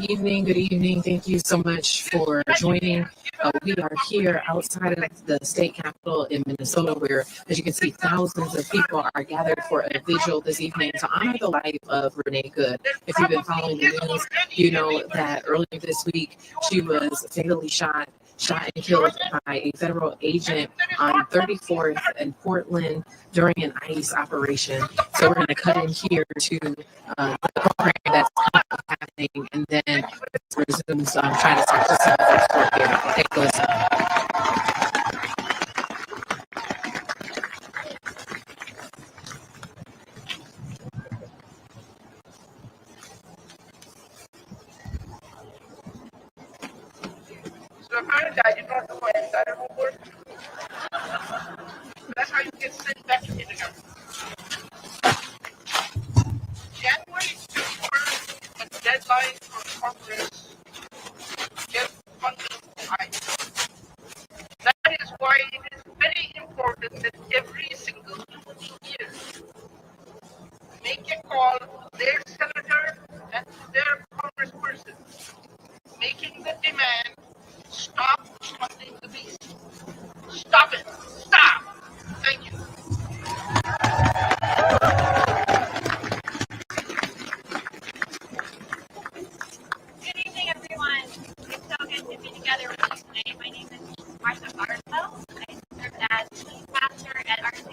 Good evening. Thank you so much for joining. We are here outside of the state capitol in Minnesota, where, as you can see, thousands of people are gathered for a vigil this evening to honor the life of Renee Good. If you've been following the news, you know that earlier this week she was fatally shot and killed by a federal agent on 34th and Portland during an ICE operation. So we're going to cut in here to the program that's happening, and then it resumes trying to start to see the first court here. Take a listen. So apparently I did not know my entire homework. That's how you get sent back to kindergarten. January 21st, the deadline for Congress to get funding for ICE. That is why it is very important that every single year make a call to their senator and to their congressperson, making the demand, stop funding the beast. Stop it. Stop. Thank you. Good evening, everyone. It's so good to be together with you today. My name is Martha Barlow. I serve as lead pastor at RC.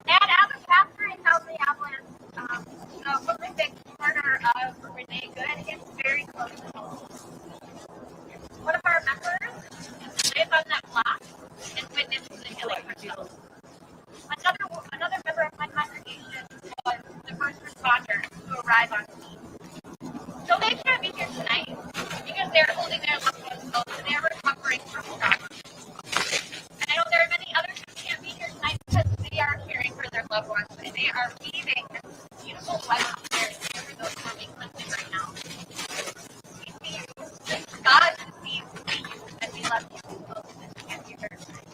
And as a pastor in South Minneapolis, the horrific murder of Renee Good is very close to home. One of our members lives on that block and witnessed the killing herself. Another member of my congregation was the first responder to arrive on scene. So they can't be here tonight because they're holding their loved ones close and they're recovering from shock. And I know there are many others who can't be here tonight because they are caring for their loved ones and they are weaving this beautiful life there for those who are being lifted right now. We see you. God sees you and we love you. We can't be here tonight.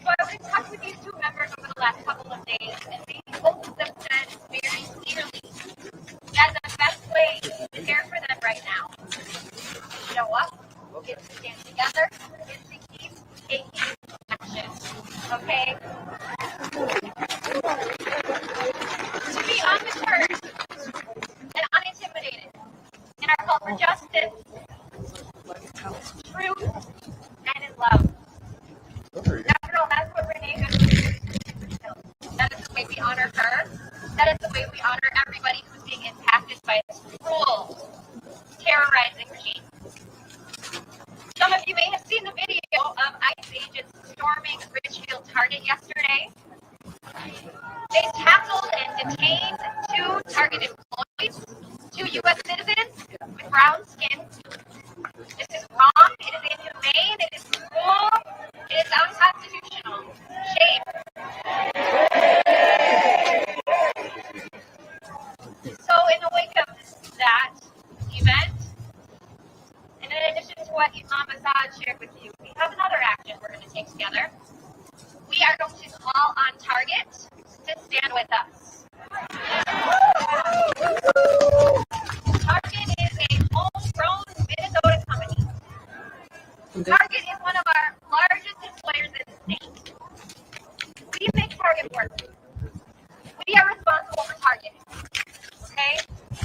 So I've been talking with these two members over the last couple of days, and they both of them said very clearly that the best way to care for them right now is to show up, is to stand together, is to keep taking action. Okay? To be undeterred and unintimidated in our call for justice, truth, and in love. After all, that's what Renee Good is. That is the way we honor her. That is the way we honor everybody who's being impacted by this cruel, terrorizing regime. Some of you may have seen the video of ICE agents storming Richfield Target yesterday. They tackled and detained two Target employees, two U.S. citizens with brown skin. This is wrong. It is inhumane. It is cruel. It is unconstitutional. Shame. So in the wake of that event, and in addition to what Imam Assad shared with you, we have another action we're going to take together. We are going to call on Target to stand with us. Target is a homegrown Minnesota company. Target is one of our largest employers in the state. We make Target work. We are responsible for Target. Okay?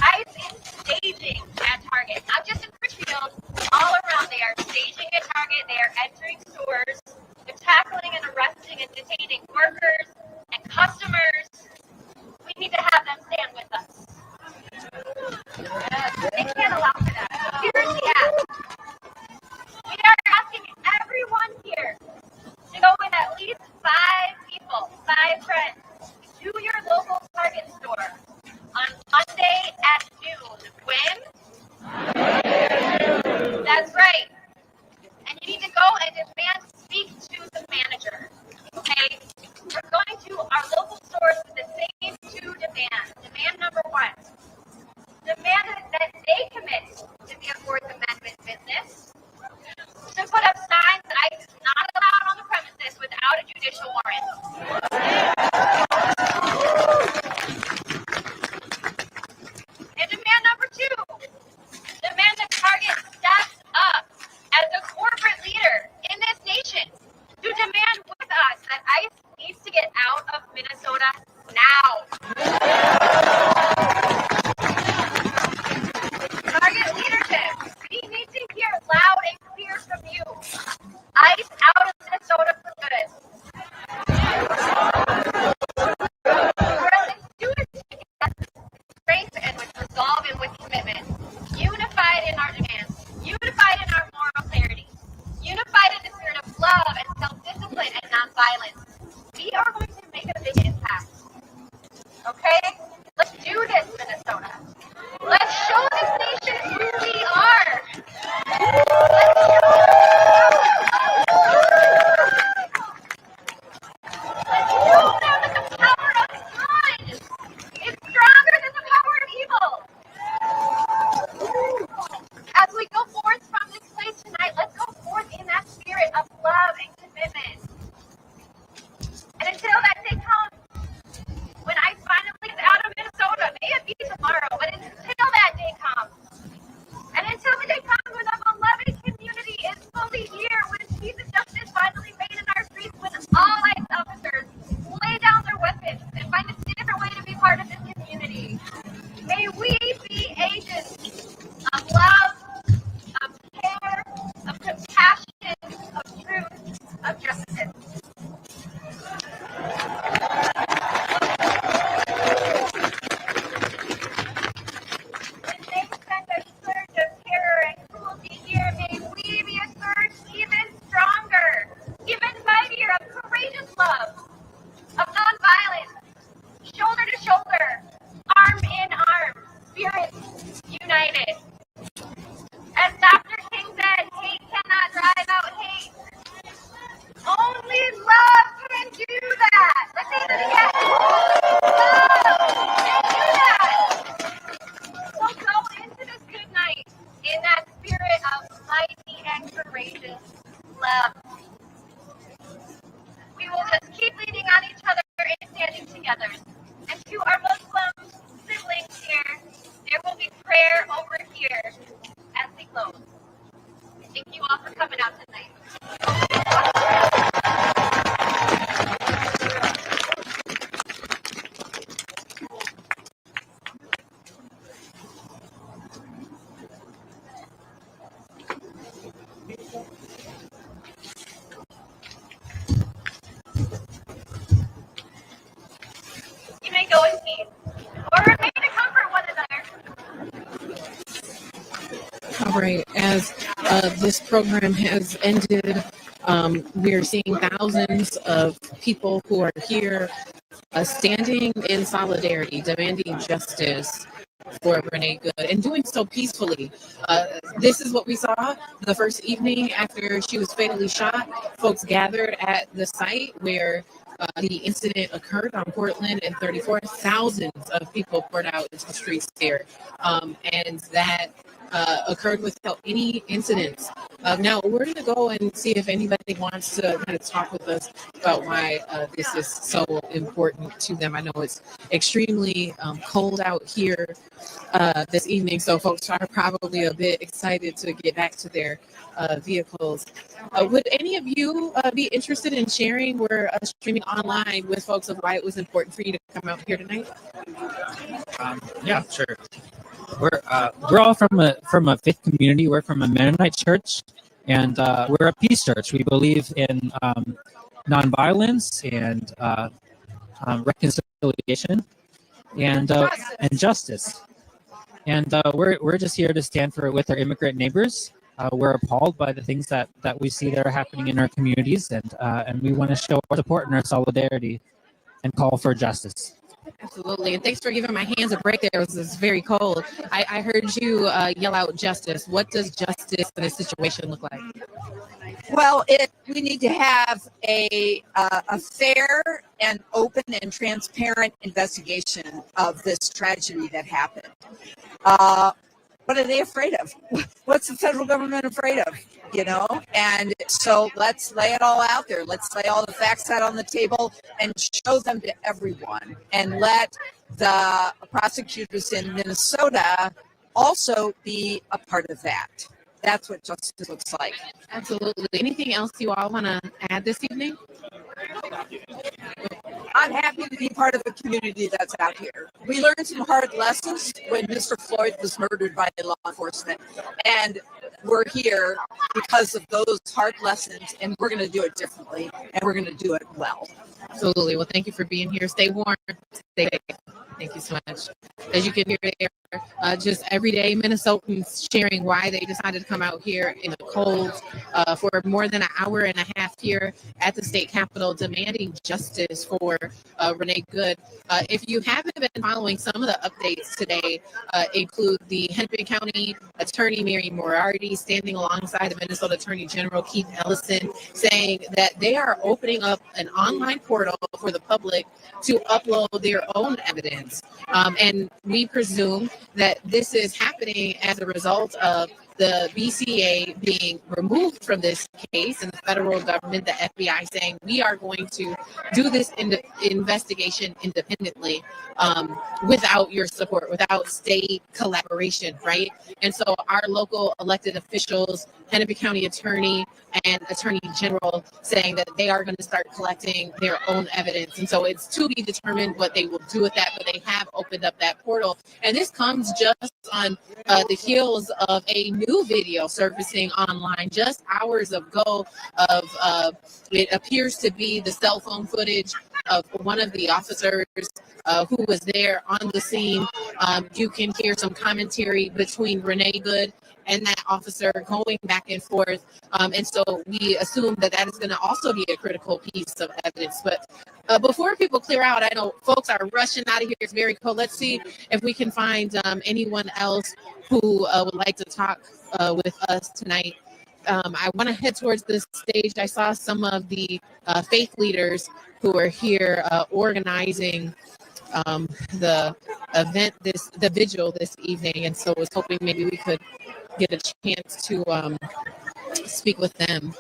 ICE is staging at Target, not just in Richfield, all around. They are staging at Target. They are entering stores. They're tackling and arresting and detaining workers and customers. We need to have them stand with us. They can't allow for that. So here's the ask. We are asking everyone here to go with at least 5 people, 5 friends, to your local Target store on Monday at noon. When? That's right. And you need to go and demand speak to the manager. Okay? We're going to our local stores with the same 2 demands. Demand number 1. Demand that they commit to the Fourth Amendment business. To put up signs that ICE is not allowed on the premises without a judicial warrant. we will just keep leaning on each other and standing together. And to our Muslim siblings here, there will be prayer over here as we close. Thank you all for coming out tonight. You may go in peace, or remain to comfort one another. All right, as this program has ended, we are seeing thousands of people who are here standing in solidarity, demanding justice for Renee Good, and doing so peacefully. This is what we saw the first evening after she was fatally shot. Folks gathered at the site where the incident occurred on Portland and 34. Thousands of people poured out into the streets there, and that occurred without any incidents. Now we're going to go and see if anybody wants to kind of talk with us about why this is so important to them. I know it's extremely cold out here this evening, so folks are probably a bit excited to get back to their vehicles. Would any of you be interested in sharing? We're streaming online with folks of why it was important for you to come out here tonight. Yeah, sure. We're all from a faith community. We're from a Mennonite church, and we're a peace church. We believe in nonviolence and reconciliation and justice. And we're just here to stand with our immigrant neighbors. We're appalled by the things that we see that are happening in our communities, and we want to show our support and our solidarity and call for justice. Absolutely, and thanks for giving my hands a break there. It was very cold. I heard you yell out justice. What does justice in this situation look like? Well, we need to have a fair and open and transparent investigation of this tragedy that happened. What are they afraid of? What's the federal government afraid of? You know, and so let's lay it all out there. Let's lay all the facts out on the table and show them to everyone, and let the prosecutors in Minnesota also be a part of that. That's what justice looks like. Absolutely. Anything else you all want to add this evening? I'm happy to be part of a community that's out here. We learned some hard lessons when Mr. Floyd was murdered by law enforcement, and we're here because of those hard lessons, and we're going to do it differently, and we're going to do it well. Absolutely. Well, thank you for being here. Stay warm. Stay safe. Thank you so much. As you can hear there, just everyday Minnesotans sharing why they decided to come out here in the cold for more than an hour and a half here at the state capitol, demanding justice for Renee Good. If you haven't been following, some of the updates today include the Hennepin County Attorney Mary Moriarty standing alongside the Minnesota Attorney General Keith Ellison, saying that they are opening up an online portal for the public to upload their own evidence. And we presume that this is happening as a result of the BCA being removed from this case, and the federal government, the FBI, saying we are going to do this investigation independently without your support, without state collaboration, right? And so our local elected officials, Hennepin County Attorney and Attorney General, saying that they are going to start collecting their own evidence. And so it's to be determined what they will do with that, but they have opened up that portal. And this comes just on the heels of a new video surfacing online just hours ago of it appears to be the cell phone footage of one of the officers who was there on the scene. You can hear some commentary between Renee Good and that officer going back and forth. And so we assume that that is going to also be a critical piece of evidence. But before people clear out, I know folks are rushing out of here. It's very cold. Let's see if we can find anyone else who would like to talk with us tonight. I want to head towards the stage. I saw some of the faith leaders who are here organizing the event, the vigil this evening, and so I was hoping maybe we could get a chance to speak with them.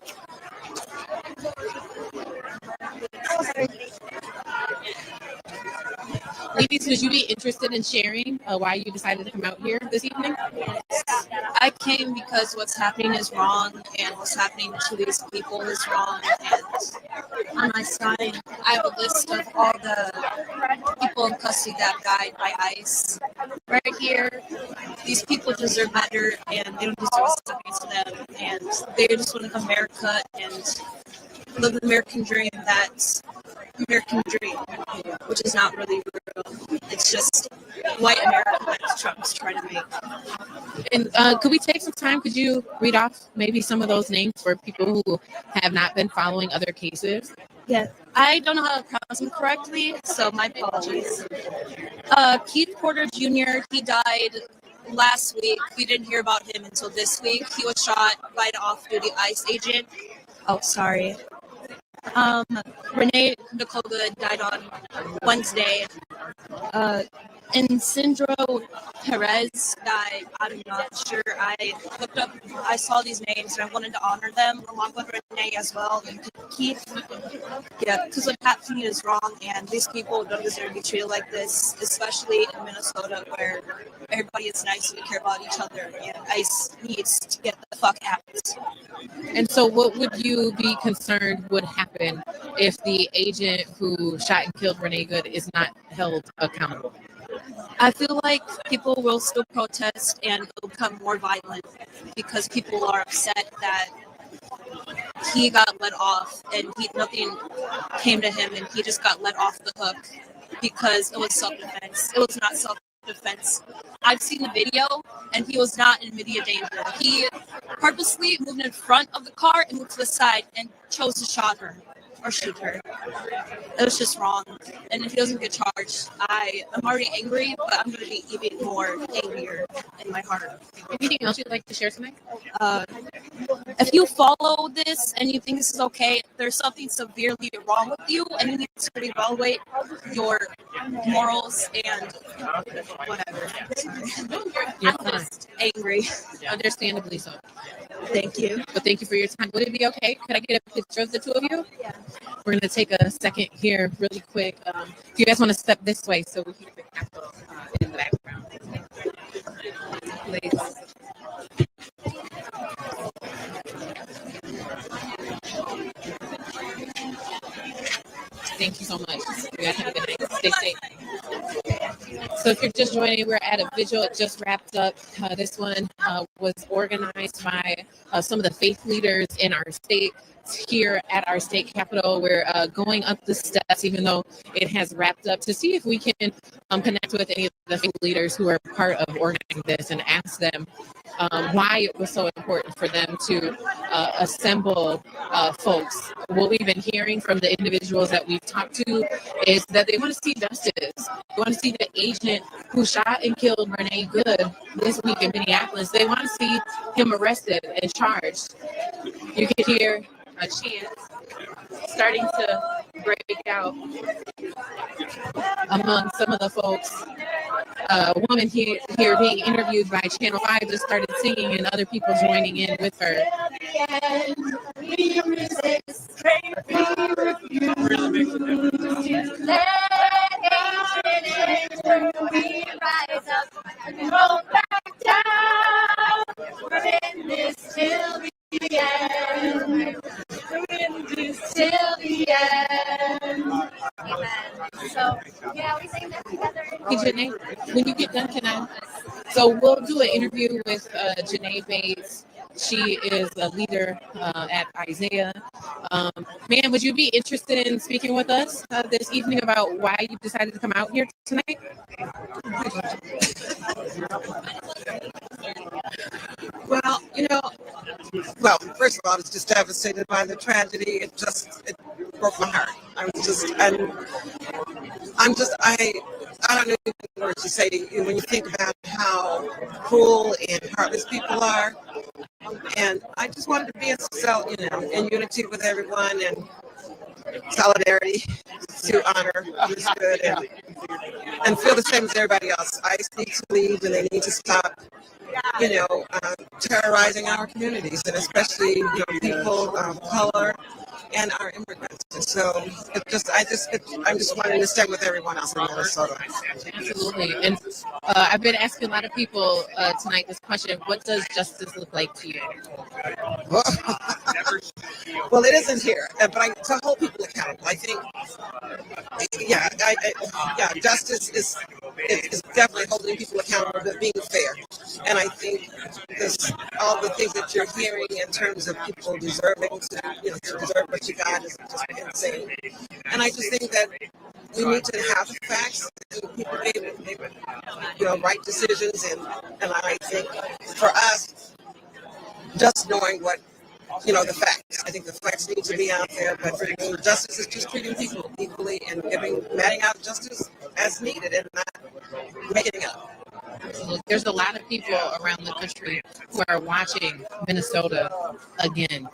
Ladies, would you be interested in sharing why you decided to come out here this evening? I came because what's happening is wrong, and what's happening to these people is wrong. And on my side, I have a list of all the people in custody that died by ICE. Right here, these people deserve better, and they don't deserve what's happening to them. And they just want to come to America and live the American dream that's American dream, which is not really real. It's just white America that Trump's trying to make. And could we take some time? Could you read off maybe some of those names for people who have not been following other cases? Yeah, I don't know how to pronounce them correctly, so my apologies. Keith Porter Jr., he died last week. We didn't hear about him until this week. He was shot by an off-duty ICE agent. Oh, sorry. Renee Nicole Good died on Wednesday. And Sindro Perez died. I'm not sure. I saw these names and I wanted to honor them along with Renee as well. And Keith, yeah, because what's happening is wrong, and these people don't deserve to be treated like this, especially in Minnesota where everybody is nice and we care about each other, and ICE needs to get the fuck out. And so what would you be concerned would happen if the agent who shot and killed Renee Good is not held accountable? I feel like people will still protest and it'll become more violent because people are upset that he got let off and nothing came to him and he just got let off the hook because it was self-defense. It was not self-defense. I've seen the video and he was not in immediate danger. He purposely moved in front of the car and moved to the side and chose to shoot her. It was just wrong. And if he doesn't get charged, I'm already angry, but I'm going to be even more angrier in my heart. Anything else you'd like to share tonight? If you follow this and you think this is okay, there's something severely wrong with you, and you need to reevaluate your morals and whatever. You're I'm fine. just angry. Understandably so. Thank you. But thank you for your time. Would it be okay? Could I get a picture of the two of you? Yeah. We're going to take a second here really quick. If you guys want to step this way so we can get the Capitol in the background. Please. Thank you so much. You guys have a good night. Stay safe. So if you're just joining, we're at a vigil. It just wrapped up. This one was organized by some of the faith leaders in our state here at our state capitol. We're going up the steps, even though it has wrapped up, to see if we can connect with any of the faith leaders who are part of organizing this and ask them why it was so important for them to assemble folks. What we've been hearing from the individuals that we've talked to is that they want to see justice. They want to see the agent who shot and killed Renee Good this week in Minneapolis. They want to see him arrested and charged. You can hear a chant starting to break out among some of the folks. A woman here being interviewed by Channel 5 just started singing, and other people joining in with her. So, yeah, we sang that together. Hey, Janae, when you get done, can I? So we'll do an interview with Jana Bates. She is a leader at Isaiah. Ma'am, would you be interested in speaking with us this evening about why you decided to come out here tonight? Well, first of all, I was just devastated by the tragedy. It broke my heart. I don't know what to say when you think about how cruel and heartless people are. And I just wanted to be in unity with everyone and solidarity to honor who's good and feel the same as everybody else. ICE needs to leave and they need to stop, terrorizing our communities, and especially people of color and our immigrants. And so I'm just wanting to stay with everyone else in Minnesota. Absolutely. And I've been asking a lot of people tonight this question: what does justice look like to you? Well, it isn't here, but to hold people accountable. I think, justice is definitely holding people accountable, but being fair. And I think all the things that you're hearing in terms of people deserving to deserve what you got is just insane. And I just think that we need to have the facts and people be able to make right decisions. And I think for us, just knowing what the facts. I think the facts need to be out there, but for me, justice is just treating people equally and matting out justice as needed and not making it up. There's a lot of people around the country who are watching Minnesota again.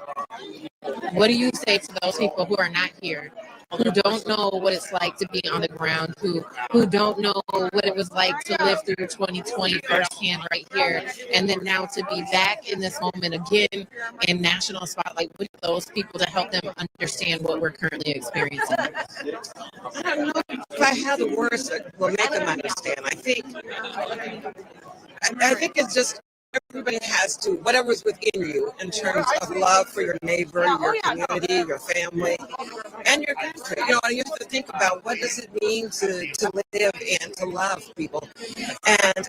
What do you say to those people who are not here, who don't know what it's like to be on the ground, who don't know what it was like to live through 2020 firsthand right here, and then now to be back in this moment again in national spotlight with those people to help them understand what we're currently experiencing? I don't know if I have the words that will make them understand. I think it's just everybody has to, whatever's within you in terms of love for your neighbor, your community, your family, and your country. You have to think about what does it mean to live and to love people. And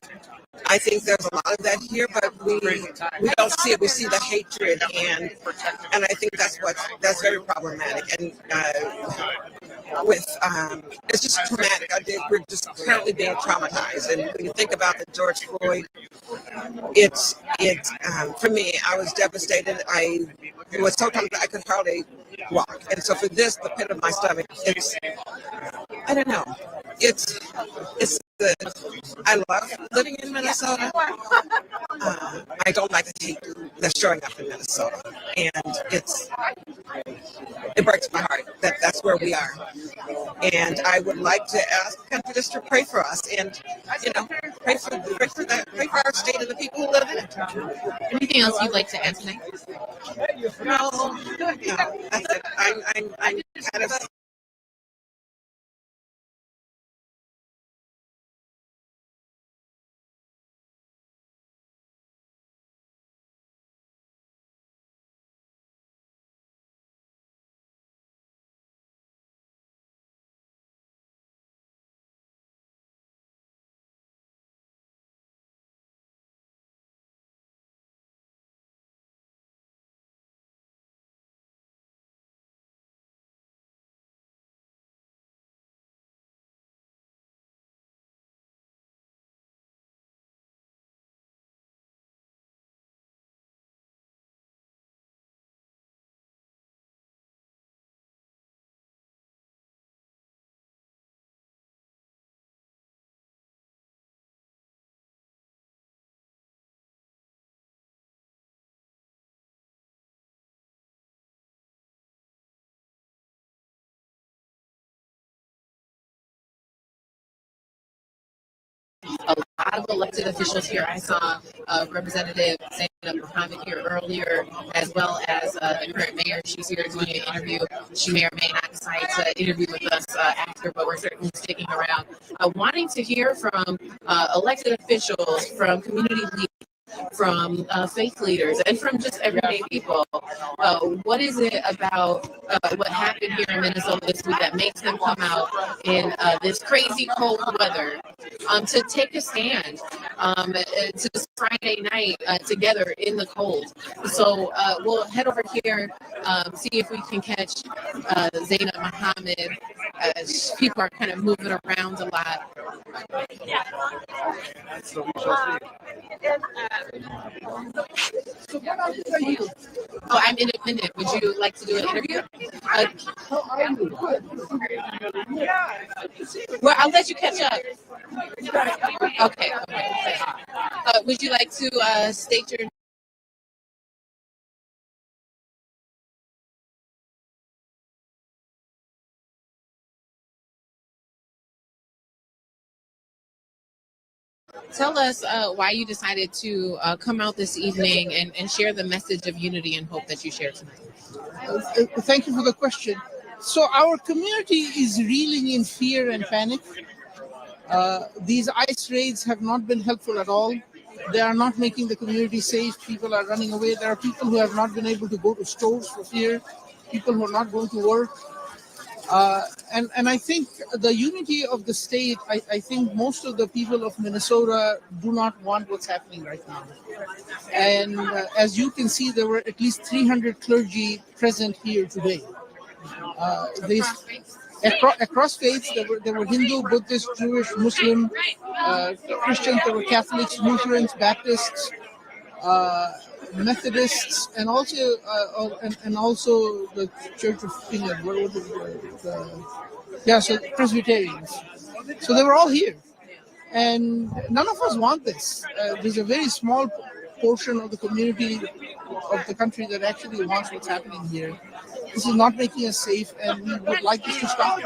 I think there's a lot of that here, but we don't see it. We see the hatred, and I think that's very problematic. And it's just traumatic. I think we're just currently being traumatized. And when you think about the George Floyd, for me, I was devastated. I was so tired I could hardly walk. And so for this, the pit of my stomach, I don't know. It's I love living in Minnesota. I don't like the hate that's showing up in Minnesota, and it breaks my heart that that's where we are. And I would like to ask the country just to pray for us, and pray for our state and the people who live in it. Anything else you'd like to add tonight? No, that's it. I'm kind of. A lot of elected officials here. I saw Representative Jana Bates here earlier, as well as the current mayor. She's here doing an interview. She may or may not decide to interview with us after, but we're certainly sticking around. Wanting to hear from elected officials, from community leaders, from faith leaders, and from just everyday people. What is it about what happened here in Minnesota this week that makes them come out in this crazy cold weather to take a stand to this Friday night together in the cold? So we'll head over here, see if we can catch Zainab Muhammad. People are kind of moving around a lot. Oh, I'm independent. Would you like to do an interview? Well, I'll let you catch up. Okay. Would you like to state your Tell us why you decided to come out this evening and share the message of unity and hope that you shared tonight. Thank you for the question. So our community is reeling in fear and panic. These ICE raids have not been helpful at all. They are not making the community safe. People are running away. There are people who have not been able to go to stores for fear, people who are not going to work. And I think the unity of the state, I think most of the people of Minnesota do not want what's happening right now. And as you can see, there were at least 300 clergy present here today. Across faiths, there were Hindu, Buddhist, Jewish, Muslim, Christians, there were Catholics, Lutherans, Baptists, Methodists, and also the Church of England. What was it? So Presbyterians. So they were all here, and none of us want this. There's a very small portion of the community of the country that actually wants what's happening here. This is not making us safe, and we would like this to stop.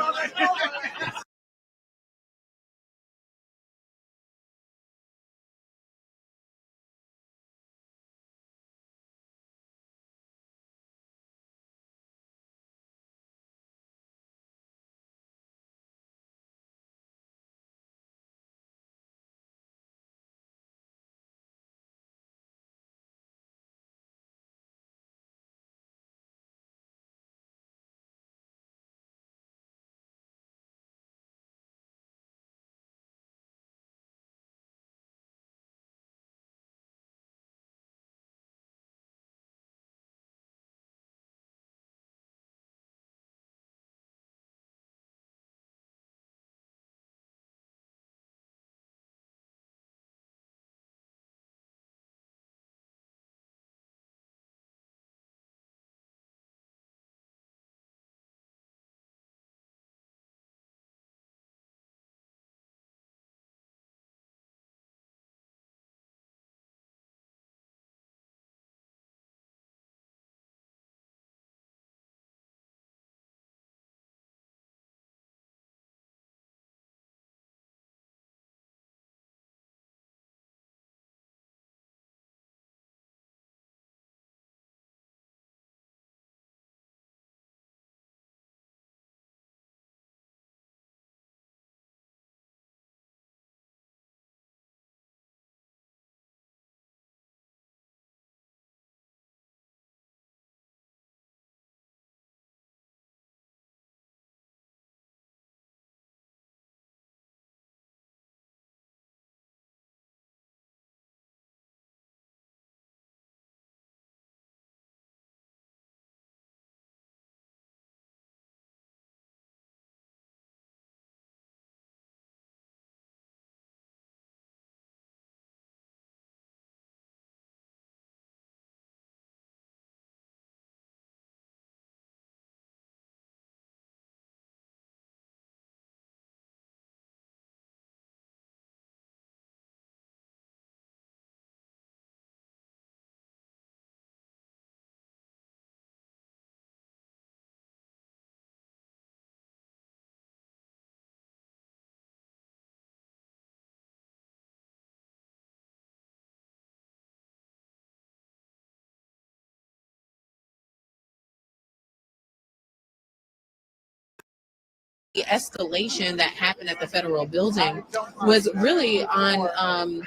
The escalation that happened at the federal building was really on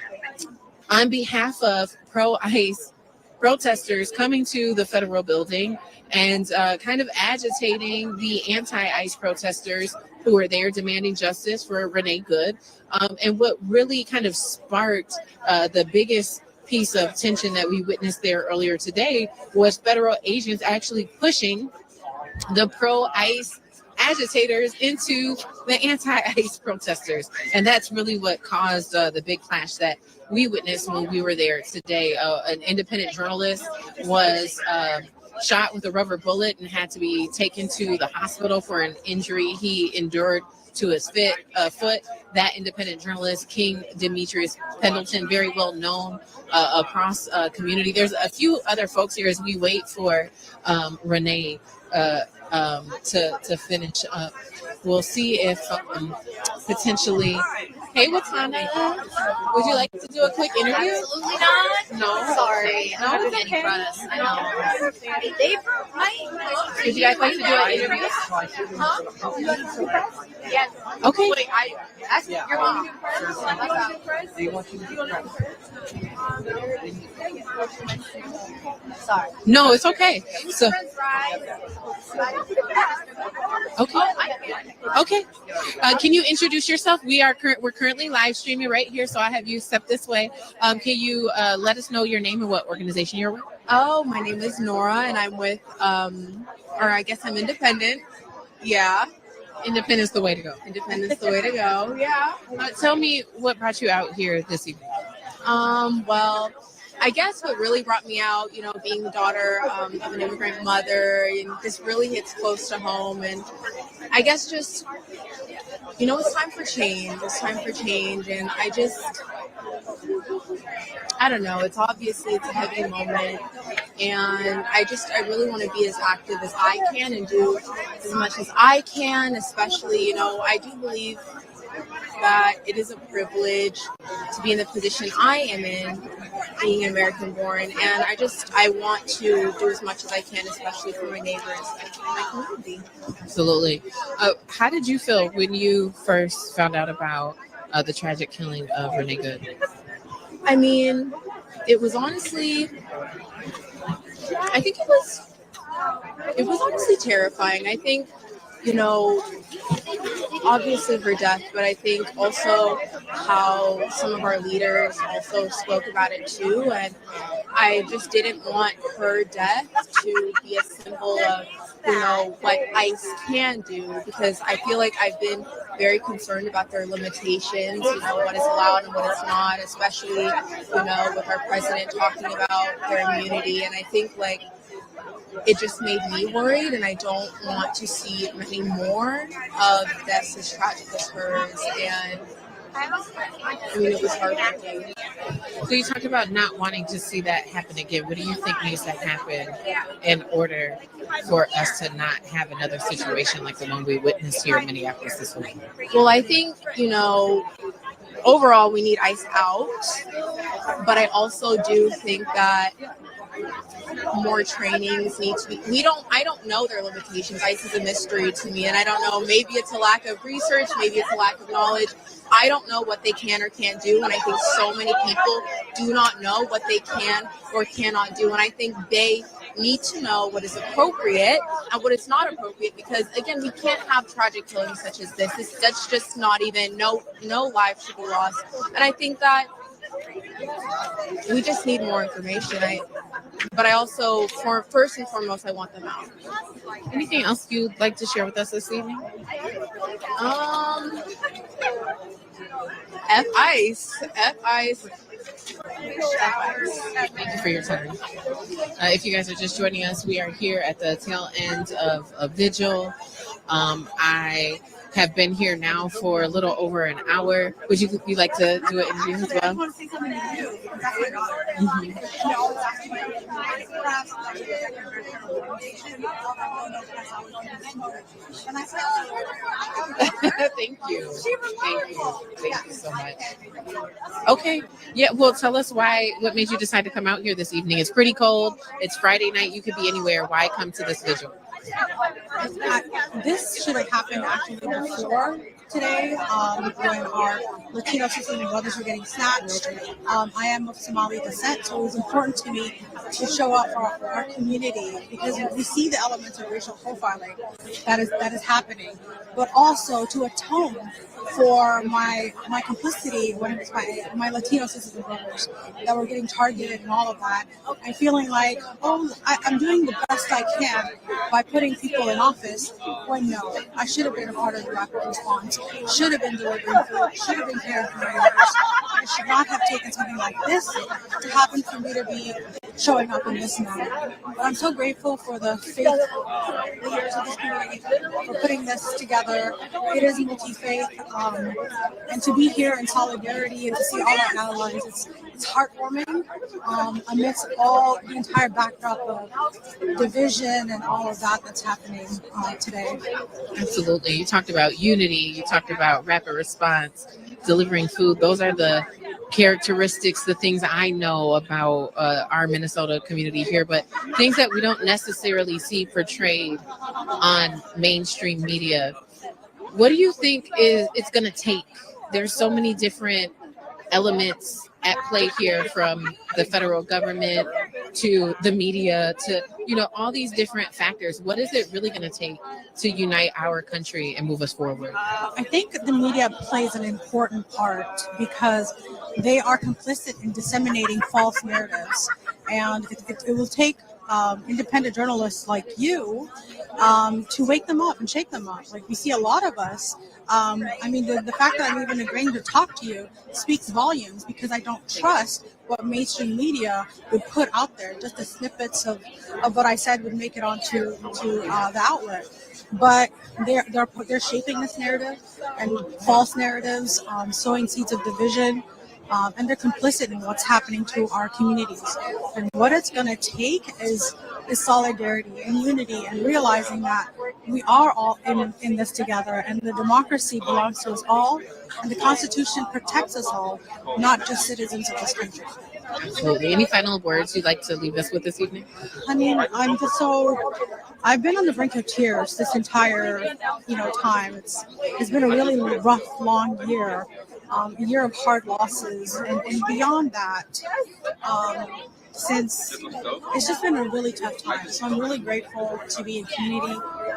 behalf of pro-ICE protesters coming to the federal building and kind of agitating the anti-ICE protesters who were there demanding justice for Renee Good. And what really kind of sparked the biggest piece of tension that we witnessed there earlier today was federal agents actually pushing the pro-ICE agitators into the anti-ICE protesters. And that's really what caused the big clash that we witnessed when we were there today. An independent journalist was shot with a rubber bullet and had to be taken to the hospital for an injury he endured to his foot. That independent journalist, King Demetrius Pendleton, very well known across community. There's a few other folks here as we wait for Renee to finish up. We'll see if potentially Hey, Watana. Would you like to do a quick interview? Absolutely not. No. Sorry. No, I'm it's getting okay. press. I know. They might. Would you guys like to do an interview? Yes. Okay. Wait, you're going to do press? Do you want to do Sorry. No, it's okay. So, okay. Okay. Can you introduce yourself? We're currently live streaming right here, so I have you step this way. Can you let us know your name and what organization you're with? Oh, my name is Nora, and I'm with, or I guess I'm independent. Yeah, Independence the way to go. independent's the way to go. Yeah. Tell me what brought you out here this evening. Well, I guess what really brought me out, being the daughter of an immigrant mother, and this really hits close to home. And I guess just, it's time for change. It's time for change. And I don't know. It's a heavy moment. And I really want to be as active as I can and do as much as I can, especially, I do believe that it is a privilege to be in the position I am in, being an American born, and I want to do as much as I can, especially for my neighbors and my community. Absolutely. How did you feel when you first found out about the tragic killing of Renee Good? I mean, it was honestly, I think it was honestly terrifying. I think, obviously her death, but I think also how some of our leaders also spoke about it too. And I just didn't want her death to be a symbol of, what ICE can do, because I feel like I've been very concerned about their limitations, what is allowed and what is not, especially, with our president talking about their immunity. And I think it just made me worried, and I don't want to see many more of deaths as tragic as hers. And it was heartbreaking. So you talked about not wanting to see that happen again. What do you think needs to happen in order for us to not have another situation like the one we witnessed here in Minneapolis this week? Well, I think, overall we need ICE out, but I also do think that more trainings need to be. I don't know their limitations. ICE is a mystery to me, and I don't know. Maybe it's a lack of research. Maybe it's a lack of knowledge. I don't know what they can or can't do, and I think so many people do not know what they can or cannot do, and I think they need to know what is appropriate and what is not appropriate, because again, we can't have tragic killings such as this. That's just not even, no life should be lost. And I think that we just need more information. But I also, first and foremost, I want them out. Anything else you'd like to share with us this evening? F-ICE. Thank you for your time. If you guys are just joining us, we are here at the tail end of Vigil. I have been here now for a little over an hour. Would you like to do an interview as well? I want to say something to you. That's my daughter. Thank you. Thank you so much. Okay. Yeah, well, tell us what made you decide to come out here this evening. It's pretty cold. It's Friday night. You could be anywhere. Why come to this vigil? This should have happened actually before today, when our Latino sisters and brothers were getting snatched. I am of Somali descent, so it was important to me to show up for our community, because we see the elements of racial profiling that is happening, but also to atone for my complicity when it was my Latino sisters and brothers that were getting targeted and all of that, and feeling like, I'm doing the best I can by putting people in office, when no, I should have been a part of the rapid response, should have been delivering food, should have been caring for my neighbors. It should not have taken something like this to happen for me to be showing up in this manner. But I'm so grateful for the faith leaders of this community for putting this together. It is multi-faith, and to be here in solidarity and to see all our allies, it's heartwarming amidst the entire backdrop of division and all of that's happening today. Absolutely. You talked about unity. You talked about rapid response. delivering food. Those are the characteristics, the things I know about our Minnesota community here, but things that we don't necessarily see portrayed on mainstream media. What do you think it's going to take? There's so many different elements at play here, from the federal government to the media to, all these different factors. What is it really going to take to unite our country and move us forward? I think the media plays an important part because they are complicit in disseminating false narratives. And it will take independent journalists like you to wake them up and shake them up. Like, we see a lot of us. The fact that I'm even agreeing to talk to you speaks volumes, because I don't trust what mainstream media would put out there. Just the snippets of what I said would make it onto the outlet. But they're shaping this narrative and false narratives, sowing seeds of division, and they're complicit in what's happening to our communities. And what it's going to take is solidarity and unity, and realizing that we are all in this together, and the democracy belongs to us all, and the Constitution protects us all, not just citizens of this country. Absolutely. Any final words you'd like to leave us with this evening? I've been on the brink of tears this entire time. It's been a really rough, long year, a year of hard losses, and beyond that, since it's just been a really tough time. So I'm really grateful to be in community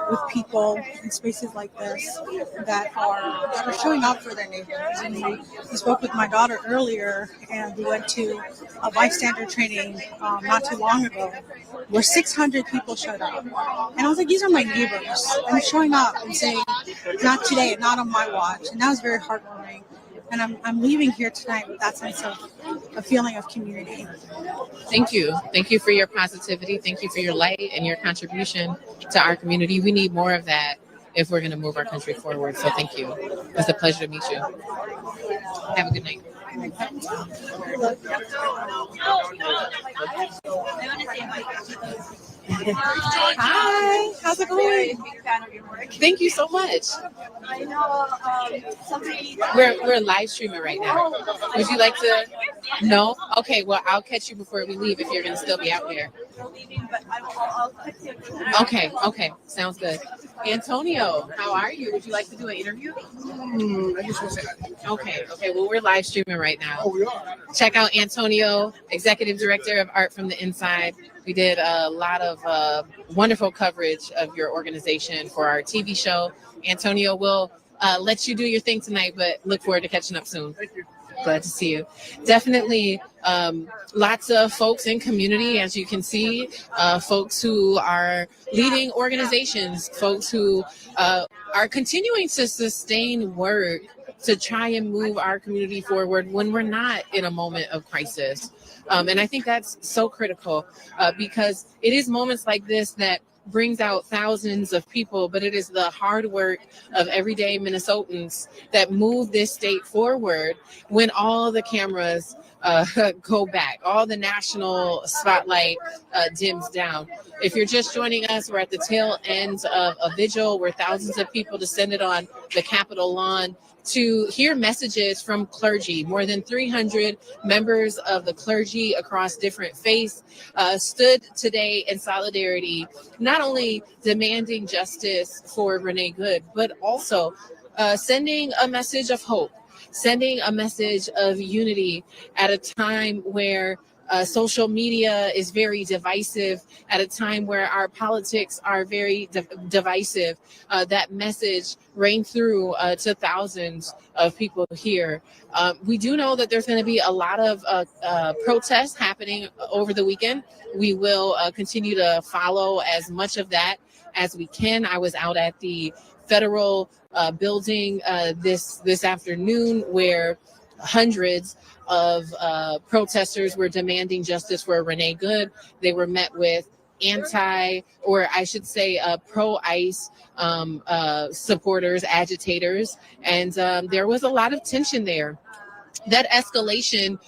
with people in spaces like this that are showing up for their neighbors. And we spoke with my daughter earlier, and we went to a bystander training not too long ago, where 600 people showed up. And I was like, these are my neighbors. And showing up and saying, not today, not on my watch. And that was very heartwarming. And I'm leaving here tonight with that sense of a feeling of community. Thank you. Thank you for your positivity. Thank you for your light and your contribution to our community. We need more of that if we're going to move our country forward. So thank you. It's a pleasure to meet you. Have a good night. Hi, how's it going? Thank you so much. I know somebody. We're live streaming right now. Would you like to? No? Okay, well, I'll catch you before we leave if you're going to still be out there. Okay, sounds good. Antonio, how are you? Would you like to do an interview? I just want to say hi. Okay, well, we're live streaming right now. Oh, we are? Check out Antonio, Executive Director of Art from the Inside. We did a lot of wonderful coverage of your organization for our TV show. Antonio, we'll let you do your thing tonight, but look forward to catching up soon. Thank you. Glad to see you. Definitely lots of folks in community, as you can see, folks who are leading organizations, folks who are continuing to sustain work to try and move our community forward when we're not in a moment of crisis. And I think that's so critical because it is moments like this that brings out thousands of people, but it is the hard work of everyday Minnesotans that move this state forward when all the cameras go back, all the national spotlight dims down. If you're just joining us, we're at the tail end of a vigil where thousands of people descended on the Capitol lawn to hear messages from clergy. More than 300 members of the clergy across different faiths stood today in solidarity, not only demanding justice for Renee Good, but also sending a message of hope, sending a message of unity at a time where social media is very divisive, at a time where our politics are very divisive. That message rang through to thousands of people here. We do know that there's going to be a lot of protests happening over the weekend. We will continue to follow as much of that as we can. I was out at the federal building this afternoon where hundreds of protesters were demanding justice for Renee Good. They were met with pro-ICE supporters, agitators, and there was a lot of tension there. That escalation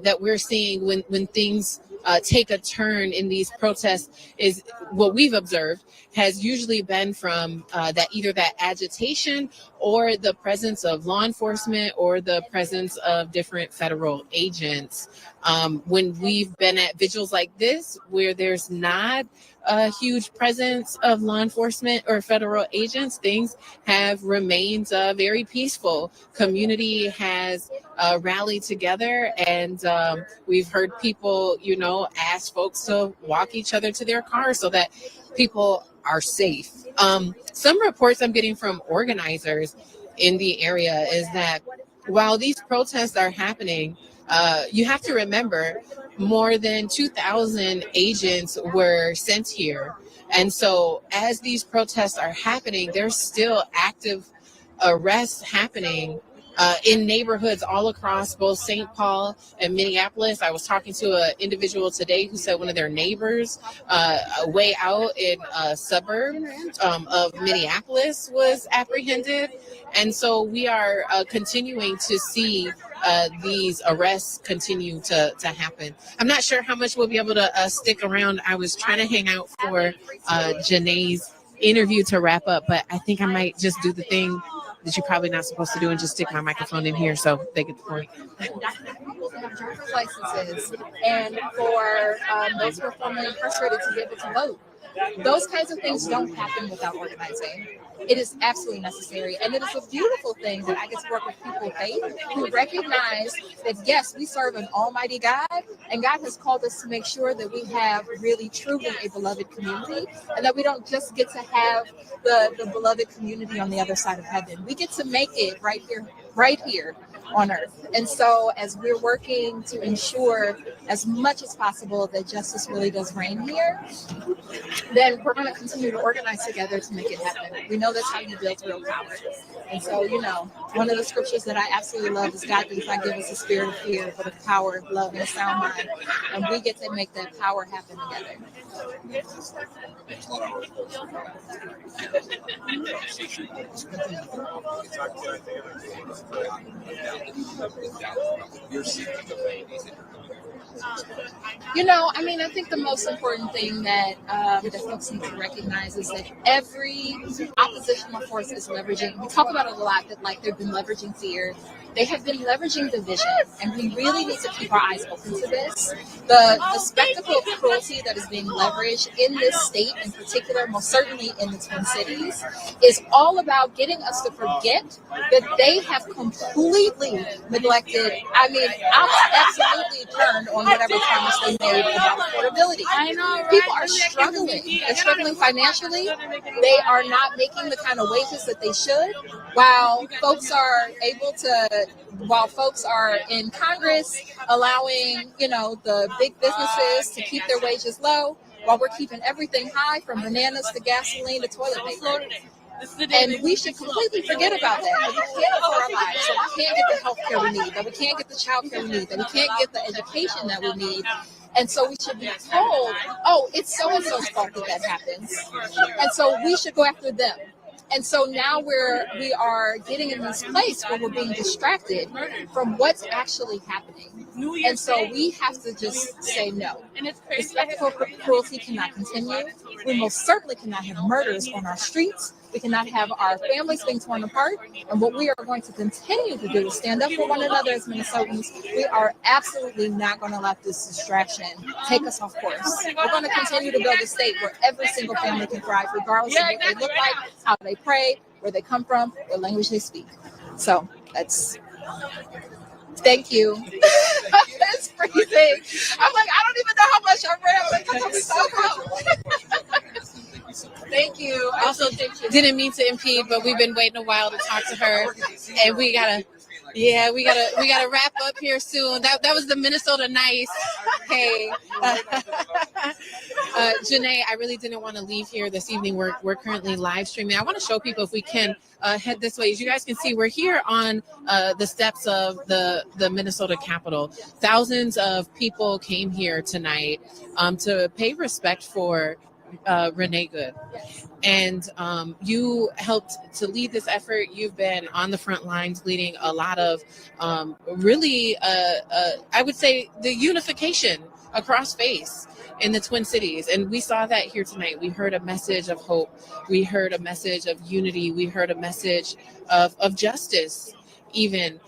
that we're seeing when things take a turn in these protests is what we've observed has usually been from either that agitation or the presence of law enforcement or the presence of different federal agents. When we've been at vigils like this, where there's not a huge presence of law enforcement or federal agents, things have remained very peaceful. Community has rallied together, and we've heard people, ask folks to walk each other to their cars so that people are safe. Some reports I'm getting from organizers in the area is that while these protests are happening, you have to remember more than 2,000 agents were sent here. And so as these protests are happening, there's still active arrests happening in neighborhoods all across both St. Paul and Minneapolis. I was talking to an individual today who said one of their neighbors way out in a suburb of Minneapolis was apprehended. And so we are continuing to see these arrests continue to happen. I'm not sure how much we'll be able to stick around. I was trying to hang out for Janae's interview to wrap up, but I think I might just do the thing that you're probably not supposed to do and just stick my microphone in here so they get the point. People to have driver's licenses and for those who are formerly incarcerated to be able to vote. Those kinds of things don't happen without organizing. It is absolutely necessary. And it is a beautiful thing that I get to work with people of faith who recognize that, yes, we serve an almighty God, and God has called us to make sure that we have really, truly a beloved community, and that we don't just get to have the beloved community on the other side of heaven. We get to make it right here on earth. And so as we're working to ensure as much as possible that justice really does reign here, then we're going to continue to organize together to make it happen. We know that's how you build real power. And so, one of the scriptures that I absolutely love is God does not give us a spirit of fear, but of power, of love, and a sound mind. And we get to make that power happen together. I think the most important thing that folks need to recognize is that every oppositional force is leveraging. We talk about it a lot, that they've been leveraging fear. They have been leveraging division, and we really need to keep our eyes open to this. The spectacle of cruelty that is being leveraged in this state in particular, most certainly in the Twin Cities, is all about getting us to forget that they have completely neglected, absolutely turned on whatever promise they made about affordability. People are struggling. They're struggling financially. They are not making the kind of wages that they should, while folks are in Congress allowing, the big businesses to keep their wages low, while we're keeping everything high from bananas to gasoline to toilet paper. And we should completely forget about that. We can't afford our lives, so we can't get the health care we need, that we can't get the child care we need, that we can't get the education that we need. And so we should be told, it's so-and-so's fault that happens. And so we should go after them. And so now we are getting in this place where we're being distracted from what's actually happening. And so we have to just say no. The spectacle of cruelty cannot continue. We most certainly cannot have murders on our streets. We cannot have our families being torn apart. And what we are going to continue to do is stand up for one another as Minnesotans. We are absolutely not going to let this distraction take us off course. We're going to continue to build a state where every single family can thrive, regardless of what they look like, how they pray, where they come from, what language they speak. So thank you. It's freezing. I'm I don't even know how much I read. I'm so cold. Thank you. Also, didn't mean to impede, but we've been waiting a while to talk to her, and we gotta wrap up here soon. That was the Minnesota Nice. Hey, Janae, I really didn't want to leave here this evening. We're currently live streaming. I want to show people, if we can head this way. As you guys can see, we're here on the steps of the Minnesota Capitol. Thousands of people came here tonight to pay respect for Renee Good. And you helped to lead this effort. You've been on the front lines leading a lot of really, I would say, the unification across faiths. in the Twin Cities. And we saw that here tonight. We heard a message of hope. We heard a message of unity. We heard a message of justice, even.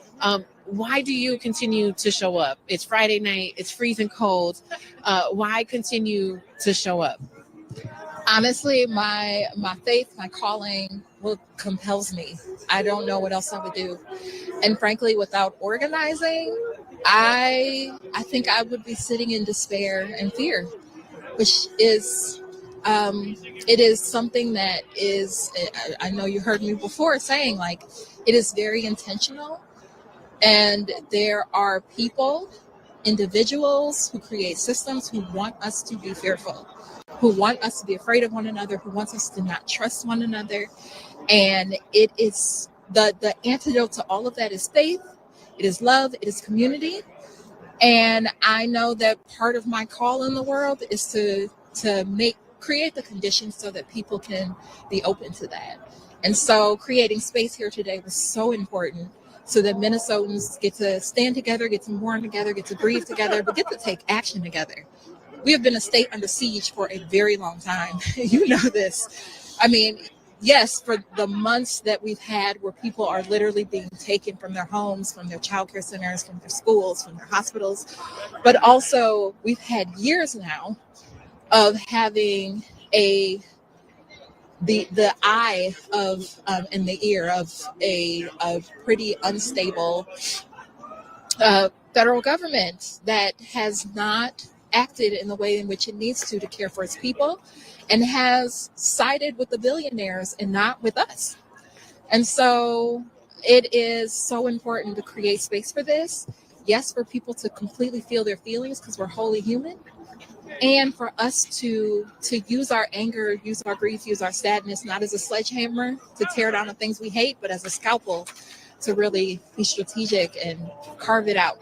Why do you continue to show up? It's Friday night. It's freezing cold. Why continue to show up? Honestly, my faith, my calling, what compels me. I don't know what else I would do. And frankly, without organizing, I think I would be sitting in despair and fear, which is it is something that is, I know you heard me before saying, like, it is very intentional. And there are people, individuals who create systems who want us to be fearful, who want us to be afraid of one another, who wants us to not trust one another. And it is the antidote to all of that is faith, it is love, it is community. And I know that part of my call in the world is to create the conditions so that people can be open to that. And so creating space here today was so important, so that Minnesotans get to stand together, get to mourn together, get to grieve together, but get to take action together. We have been a state under siege for a very long time. You know this. I mean, yes, for the months that we've had where people are literally being taken from their homes, from their childcare centers, from their schools, from their hospitals, but also we've had years now of having the eye of and the ear of a pretty unstable federal government that has not acted in the way in which it needs to care for its people, and has sided with the billionaires and not with us. And so it is so important to create space for this. Yes, for people to completely feel their feelings, because we're wholly human. And for us to use our anger, use our grief, use our sadness, not as a sledgehammer to tear down the things we hate, but as a scalpel to really be strategic and carve it out,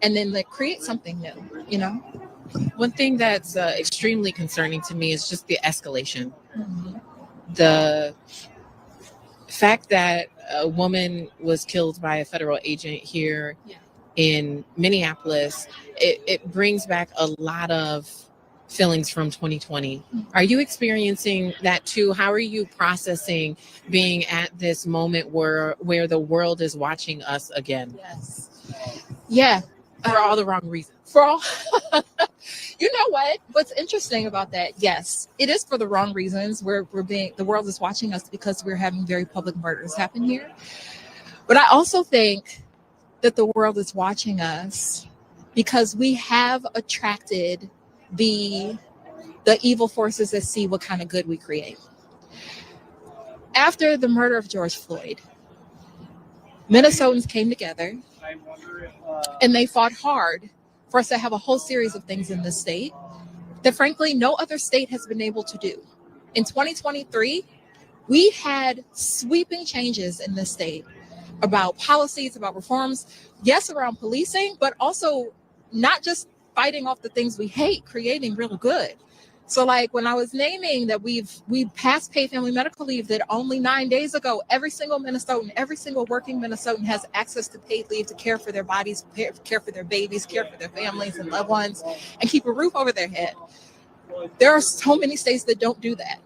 and then like create something new, you know? One thing that's extremely concerning to me is just the escalation. Mm-hmm. The fact that a woman was killed by a federal agent here in Minneapolis, it brings back a lot of feelings from 2020. Are you experiencing that too? How are you processing being at this moment where the world is watching us again? Yes. Yeah. For all the wrong reasons. For all, you know what? What's interesting about that? Yes, it is for the wrong reasons. The world is watching us because we're having very public murders happen here. But I also think that the world is watching us because we have attracted the evil forces that see what kind of good we create. After the murder of George Floyd, Minnesotans came together and they fought hard for us to have a whole series of things in this state that frankly no other state has been able to do. In 2023, we had sweeping changes in this state about policies, about reforms, yes, around policing, but also not just fighting off the things we hate, creating real good. So like when I was naming that we passed paid family medical leave, that only 9 days ago, every single Minnesotan, every single working Minnesotan has access to paid leave to care for their bodies, care for their babies, care for their families and loved ones, and keep a roof over their head. There are so many states that don't do that.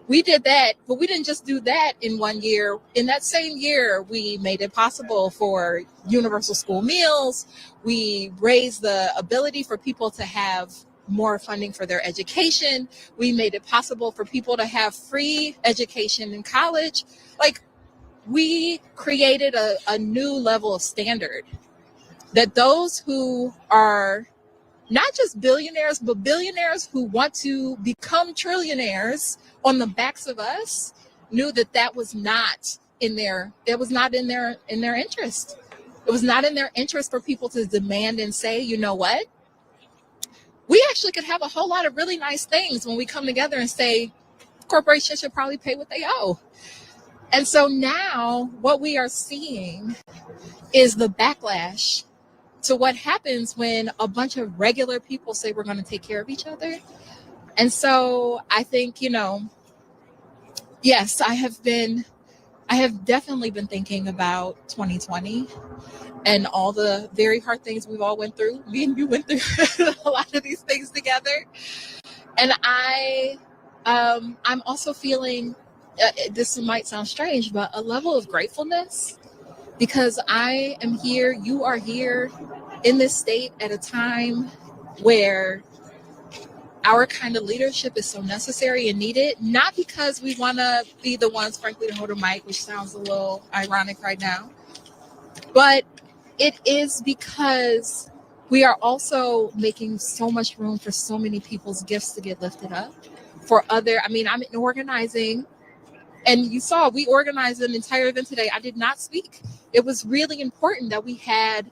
We did that, but we didn't just do that in 1 year. In that same year, we made it possible for universal school meals. We raised the ability for people to have more funding for their education. We made it possible for people to have free education in college. Like, we created a new level of standard that those who are not just billionaires, but billionaires who want to become trillionaires on the backs of us knew that was not in their interest. It was not in their interest for people to demand and say, you know what? We actually could have a whole lot of really nice things when we come together and say, corporations should probably pay what they owe. And so now what we are seeing is the backlash to what happens when a bunch of regular people say we're going to take care of each other. And so I think, yes, I have been I have definitely been thinking about 2020 and all the very hard things we've all went through. Me and you went through a lot of these things together. And I'm also feeling, this might sound strange, but a level of gratefulness because I am here, you are here in this state at a time where our kind of leadership is so necessary and needed, not because we want to be the ones, frankly, to hold a mic, which sounds a little ironic right now, but it is because we are also making so much room for so many people's gifts to get lifted up. I'm in organizing, and you saw we organized an entire event today. I did not speak. It was really important that we had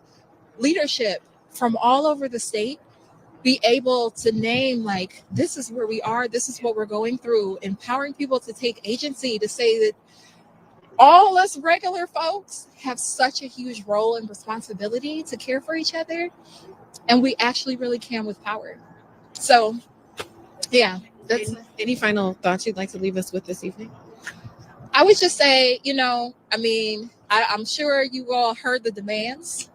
leadership from all over the state be able to name, like, this is where we are, this is what we're going through, empowering people to take agency, to say that all us regular folks have such a huge role and responsibility to care for each other, and we actually really can with power. So yeah, that's any final thoughts you'd like to leave us with this evening? I would just say, I'm sure you all heard the demands.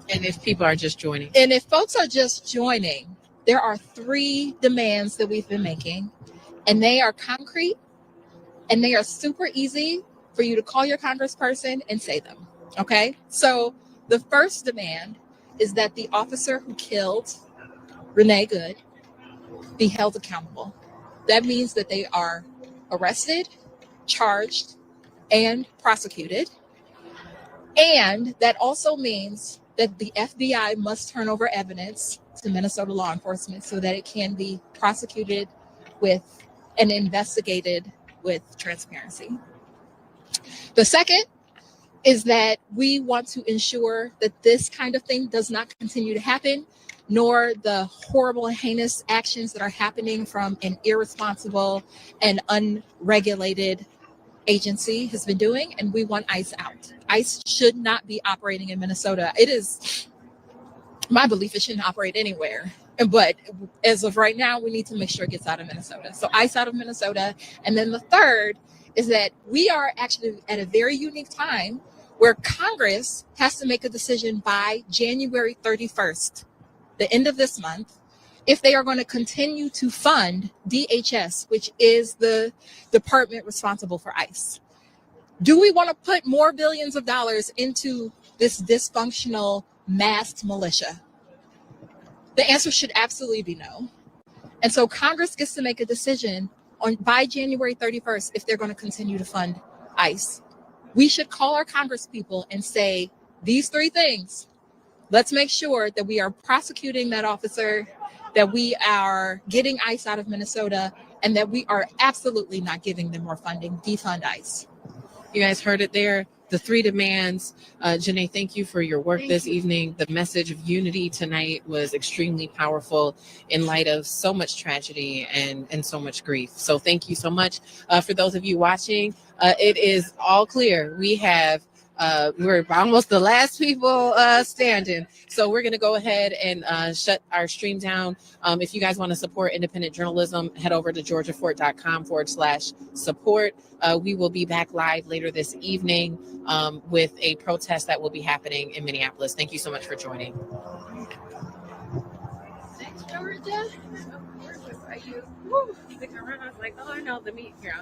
And if people are just joining. And if folks are just joining, there are 3 demands that we've been making, and they are concrete, and they are super easy for you to call your congressperson and say them. Okay? So the first demand is that the officer who killed Renee Good be held accountable. That means that they are arrested, charged, and prosecuted. And that also means that the FBI must turn over evidence to Minnesota law enforcement so that it can be prosecuted with and investigated with transparency. The second is that we want to ensure that this kind of thing does not continue to happen, nor the horrible and heinous actions that are happening from an irresponsible and unregulated agency has been doing, and we want ICE out. ICE should not be operating in Minnesota. It is my belief it shouldn't operate anywhere. But as of right now, we need to make sure it gets out of Minnesota. So ICE out of Minnesota. And then the third is that we are actually at a very unique time where Congress has to make a decision by January 31st, the end of this month, if they are going to continue to fund DHS, which is the department responsible for ICE. Do we want to put more billions of dollars into this dysfunctional masked militia? The answer should absolutely be no. And so Congress gets to make a decision by January 31st if they're going to continue to fund ICE. We should call our Congress people and say these 3 things. Let's make sure that we are prosecuting that officer, that we are getting ICE out of Minnesota, and that we are absolutely not giving them more funding. Defund ICE. You guys heard it there. The 3 demands. Janae, thank you for your work this evening. The message of unity tonight was extremely powerful in light of so much tragedy and so much grief. So thank you so much. For those of you watching, it is all clear. We have we're almost the last people standing. So we're going to go ahead and shut our stream down. If you guys want to support independent journalism, head over to georgiafort.com/support. We will be back live later this evening with a protest that will be happening in Minneapolis. Thank you so much for joining. Thanks, Georgia. I was like, oh, no, let me, here.